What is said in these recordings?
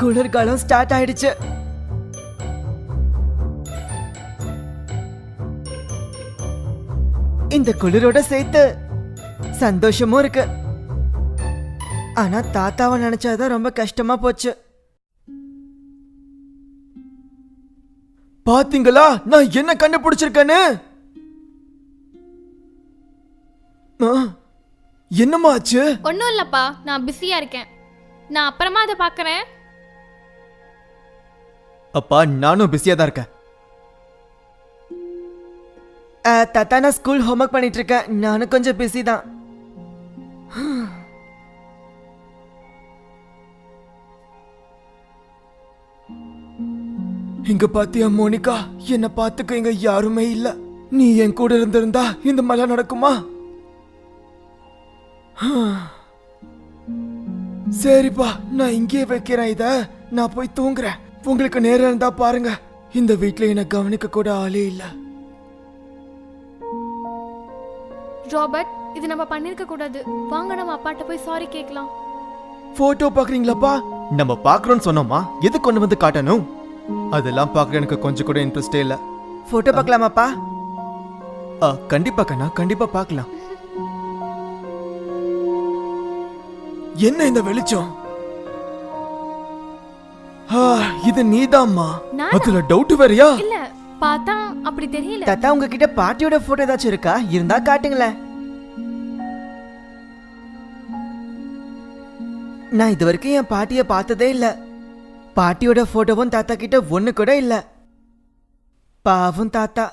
குளிர்காலம் ஸ்டார்ட் ஆயிடுச்சு. இந்த குளிரோட சேர்த்து சந்தோஷமும் இருக்கு. ஆனா தாத்தாவை நினைச்சாதான் ரொம்ப கஷ்டமா போச்சு. பாத்தீங்களா நான் என்ன கண்டுபிடிச்சிருக்கேன்னு? என்னமா ஆச்சு? ஒன்றும் இல்லப்பா, நான் பிஸியா இருக்கேன். நான் அப்புறமா அதை பார்க்கறேன். அப்பா நானும் பிஸியா தான் இருக்கேன். தாத்தா நான் ஸ்கூல் ஹோம்ஒர்க் பண்ணிட்டு இருக்கேன். நானும் கொஞ்சம் பிஸி தான். இங்க பாத்தியா மோனிகா, என்ன பாத்துக்க இங்க யாருமே இல்ல. நீ என் கூட இருந்திருந்தா இந்த மழை நடக்குமா? சரிப்பா, நான் இங்கே வைக்கிறேன். இத நான் போய் தூங்குறேன். உங்களுக்கு நேரம் இருந்தா பாருங்க. இந்த வீட்ல என்ன கவனிக்க கூட ஆளே இல்ல. ராபர்ட், இது நம்ம பண்ணிருக்க கூடாது. வாங்க நம்ம அப்பாட்ட போய் சாரி கேட்கலாம். போட்டோ பாக்குறீங்களாப்பா? நம்ம பாக்குறோம்னு சொன்னோமா, எது கொண்டு வந்து காட்டணும்? அதெல்லாம் பாக்குற எனக்கு கொஞ்சம் கூட இன்ட்ரெஸ்டே இல்ல. போட்டோ பார்க்கலாமாப்பா? கண்டிப்பா கண்ணா, கண்டிப்பா பார்க்கலாம். என்ன இந்த வெளிச்சம்? இது நீதாம்மா? அதுல டவுட் வேறயா? இல்ல, பார்த்தா அப்படி தெரியல. தாத்தா உங்ககிட்ட பாட்டியோட போட்டோ ஏதாச்சும் இருக்கா? இருந்தா காட்டுங்களேன். நான் இது வரைக்கும் என் பாட்டிய பார்த்ததே இல்ல. பாட்டியோட போட்டோவும் தாத்தா கிட்ட ஒண்ணு கூட இல்ல. பாவம் தாத்தா.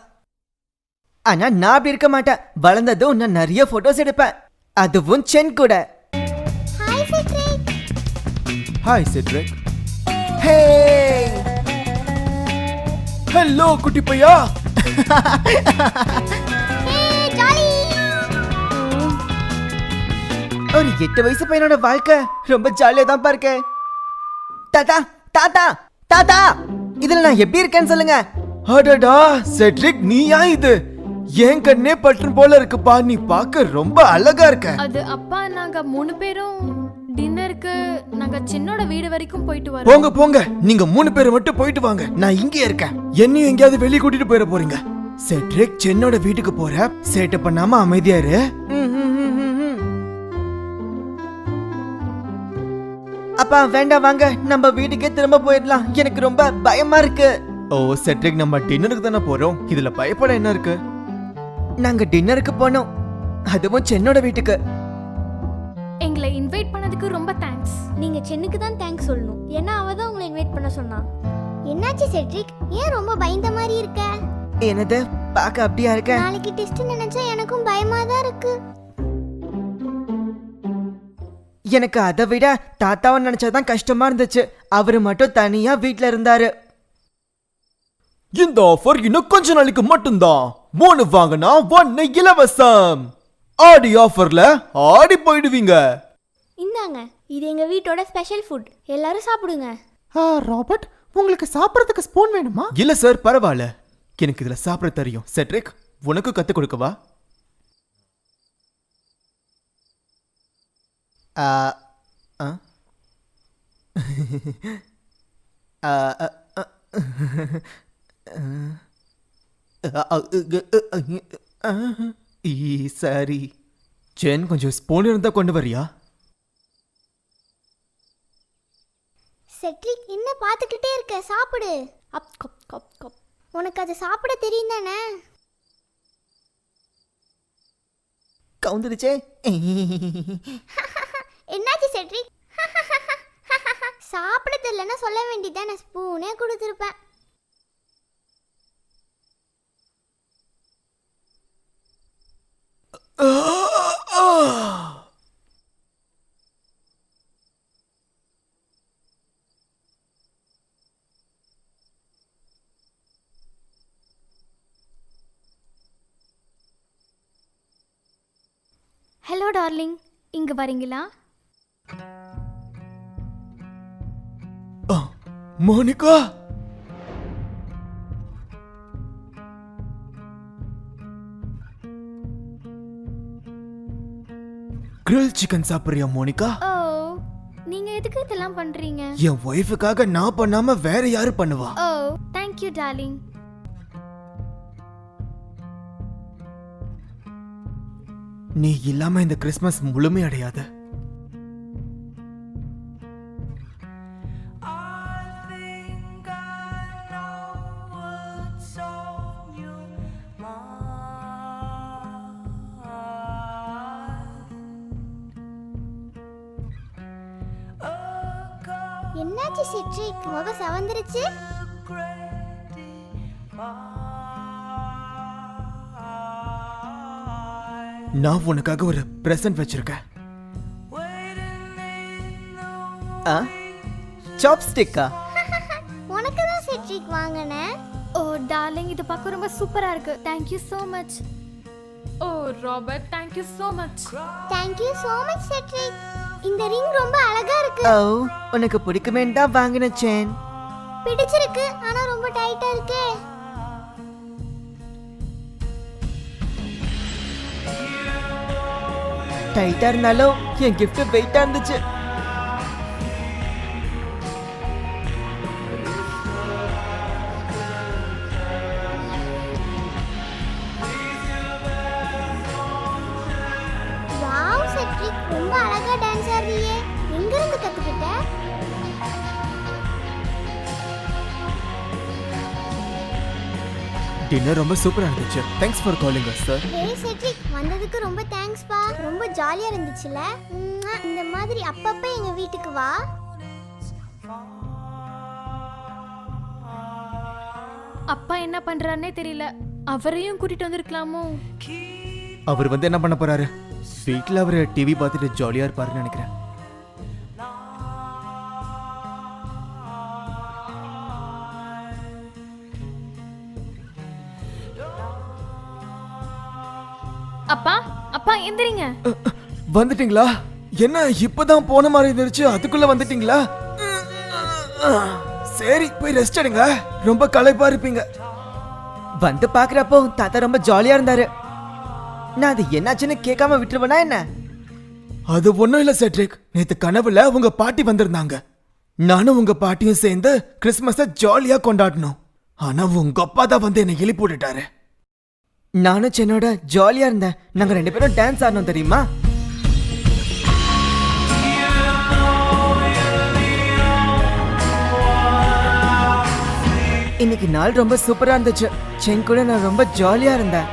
ஆனா நான் அப்படி இருக்க மாட்டேன். வளர்ந்ததும் நான் நிறைய போட்டோஸ் எடுப்பேன். அதுவும் சென் கூட. Hi citric. ஹே ஹலோ குட்டி பையா. ஒரு 8 வயசு பையனோட வாழ்க்கை ரொம்ப ஜாலியா தான் பாருக்க. தாத்தா தாத்தா தாத்தா, இதுல நான் எப்படி இருக்கேன்னு சொல்லுங்க. அடடா செட்ரிக், நீயா இது? என் கண்ணே பட்டன் போல இருக்குப்பா. நீ பார்க்க ரொம்ப அழகா இருக்க. அது அப்பா, நாங்க 3 பேரும் டின்னருக்கு நாங்க சென்னோட வீடு வரைக்கும் போயிட்டு வரோம். போங்க போங்க, நீங்க 3 பேர் மட்டும் போயிட்டு வாங்க. நான் இங்கே இருக்கேன். என்னையும் எங்கயாவது வெளிய கூட்டிட்டு போயிட போறீங்க. செட்ரிக், சென்னோட வீட்டுக்கு போற. சேட்டை பண்ணாம அமைதியா இரு. அப்பா வேண்டாம், வாங்க நம்ம வீட்டுக்கே திரும்ப போயிடலாம். எனக்கு ரொம்ப பயமா இருக்கு. ஓ செட்ரிக், நம்ம டின்னருக்கு தானே போறோம். இதுல பயப்பட என்ன இருக்கு? நாங்க டின்னருக்கு போனோம், அதுவும் சென்னோட வீட்டுக்கு. எங்களை இன்வைட் பண்ணதுக்கு ரொம்ப தேங்க்ஸ். நீங்க சென்னுக்கு தான் தேங்க்ஸ் சொல்லணும். ஏன்னா அவ தான் உங்களை இன்வைட் பண்ண சொன்னா. என்னாச்சு செட்ரிக், ஏன் ரொம்ப பயந்த மாதிரி இருக்க? என்னது பாக்க அப்படியா இருக்க? நாளைக்கு டெஸ்ட் நினைச்சா எனக்கும் பயமா தான் இருக்கு. எனக்கு அதை விட தாத்தாவை நினைச்சாதான் கஷ்டமா இருந்துச்சு. அவரு மட்டும் தனியா வீட்ல இருந்தாரு. இந்த ஆஃபர் இன்னும் கொஞ்ச நாளைக்கு மட்டும்தான். 3 வாங்கினா 1 இலவசம். ஆடி ஆஃபர்ல ஆடி போயிடுவீங்க. இந்தாங்க, இது எங்க வீட்டோட ஸ்பெஷல் ஃபுட். எல்லாரும் சாப்பிடுங்க. ராபர்ட், உங்களுக்கு சாப்பிடறதுக்கு ஸ்பூன் வேணுமா? இல்ல சார், பரவாயில்ல. எனக்கு இதுல சாப்பிட தெரியும். செட்ரிக், உனக்கு கத்து கொடுக்கவா? சரி சென், கொஞ்சம் ஸ்பூன் இருந்தா கொண்டு வரியா? செட்ரிக், என்ன பார்த்துக்கிட்டே இருக்க? சாப்பிடு. அப் கப் கப் கப். உனக்கு அது சாப்பிட தெரியும் தானே? கவுந்துருச்சே. என்னாச்சு செட்ரிக்? சாப்பிட தெரியலன்னா சொல்ல வேண்டியதானே, ஸ்பூனே கொடுத்துருப்பேன். ஹலோ டார்லிங், இங்க வரீங்களா? மோனிகா, கிரில் சிக்கன் சாப்பிடுறியா மோனிகா? ஓ, நீங்க எதுக்கு இதெல்லாம் பண்றீங்க? என் ஒய்ஃபுக்காக நான் பண்ணாம வேற யாரு பண்ணுவா? ஓ தேங்க் யூ டார்லிங். நீ இல்லாம இந்த கிறிஸ்மஸ் முழுமையடையாது. என்னாச்சு செட்ரிக், முகம் செவந்துருச்சு? நான் உனக்காக ஒரு பிரசன்ட் வச்சிருக்கேன். சாப்ஸ்டிக்கா? உனக்கு தான் செட்ரிக் வாங்கினேன். ஓ டார்லிங், இது பார்க்க ரொம்ப சூப்பரா இருக்கு. Thank you so much. Oh Robert, thank you so much. Thank you so much Cedric. இந்த ரிங் ரொம்ப அழகா இருக்கு. ஓ, உனக்கு பிடிக்குமேன்னு தான் வாங்கின செயின். பிடிச்சிருக்கு, ஆனா ரொம்ப டைட்டா இருக்கு. டைட்டா இருந்தாலும் என் gift வெயிட்டா இருந்துச்சு. வாவ் செட்ரிக், ரொம்ப அழகா டான்ஸ் ஆடுறியே. எங்க இருந்து கத்துக்கிட்ட? டின்னர் ரொம்ப சூப்பரா இருந்துச்சு. Thanks for calling as sir. Hey Cedric, வந்ததுக்கு ரொம்ப தேங்க்ஸ் பா. ரொம்ப ஜாலியா இருந்துச்சுல. இந்த மாதிரி அப்பப்ப எங்க வீட்டுக்கு வா. அப்பா என்ன பண்றாருன்னே தெரியல. அவரையும் கூட்டிட்டு வந்திருக்கலாமோ? அவர் வந்து என்ன பண்ண போறாரு? வீட்ல அவர் டிவி பார்த்துட்டு ஜாலியா இருப்பாருன்னு நினைக்கிறேன். அப்பா அப்பா எந்திரிங்க. வந்துட்டீங்களா? என்ன இப்பதான் போன மாதிரி இருந்துச்சு, அதுக்குள்ள வந்துட்டீங்களா? சரி, போய் ரெஸ்ட் எடுங்க. ரொம்ப களைப்பா இருப்பீங்க. வந்து பாக்குறப்போ தாத்தா ரொம்ப ஜாலியா இருந்தாரு. நான் அது என்னாச்சுன்னு கேட்காம விட்டுருவேனா என்ன? அது ஒண்ணும் இல்ல செட்ரிக். நேத்து கனவுல உங்க பாட்டி வந்திருந்தாங்க. நானும் உங்க பாட்டியும் சேர்ந்து கிறிஸ்மஸ ஜாலியா கொண்டாடணும். ஆனா உங்க அப்பா தான் வந்து என்னை எழுப்பி விட்டுட்டாரு. நானும் சென்னோட ஜாலியா இருந்தேன். நாங்க 2 பேரும் டான்ஸ் ஆடணும் தெரியுமா? இன்னைக்கு நாள் ரொம்ப சூப்பரா இருந்துச்சு. சென் கூட நான் ரொம்ப ஜாலியா இருந்தேன்.